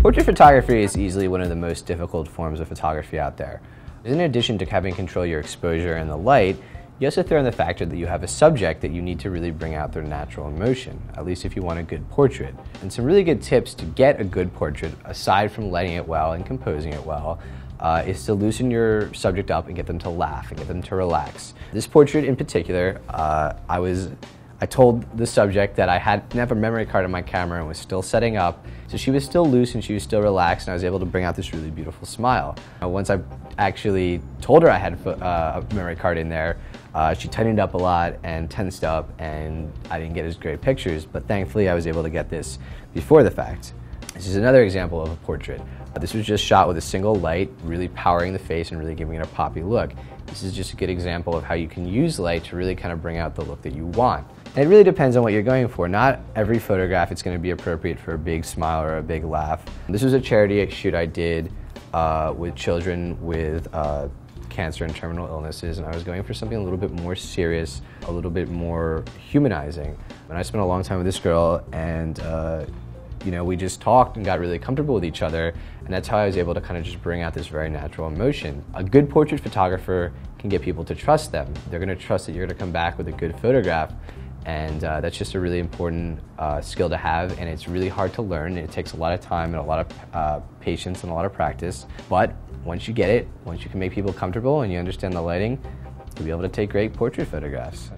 Portrait photography is easily one of the most difficult forms of photography out there. In addition to having control your exposure and the light, you also throw in the factor that you have a subject that you need to really bring out their natural emotion, at least if you want a good portrait. And some really good tips to get a good portrait, aside from lighting it well and composing it well, is to loosen your subject up and get them to laugh and get them to relax. This portrait in particular, I told the subject that I didn't have a memory card in my camera and was still setting up, so she was still loose and she was still relaxed, and I was able to bring out this really beautiful smile. Once I actually told her I had a memory card in there, she tightened up a lot and tensed up, and I didn't get as great pictures, but thankfully I was able to get this before the fact. This is another example of a portrait. This was just shot with a single light, really powering the face and really giving it a poppy look. This is just a good example of how you can use light to really kind of bring out the look that you want. And it really depends on what you're going for. Not every photograph is going to be appropriate for a big smile or a big laugh. This was a charity shoot I did with children with cancer and terminal illnesses, and I was going for something a little bit more serious, a little bit more humanizing. And I spent a long time with this girl, and we just talked and got really comfortable with each other, and that's how I was able to kind of just bring out this very natural emotion. A good portrait photographer can get people to trust them. They're going to trust that you're going to come back with a good photograph, and that's just a really important skill to have, and it's really hard to learn, and it takes a lot of time and a lot of patience and a lot of practice. But once you get it, once you can make people comfortable and you understand the lighting, you'll be able to take great portrait photographs.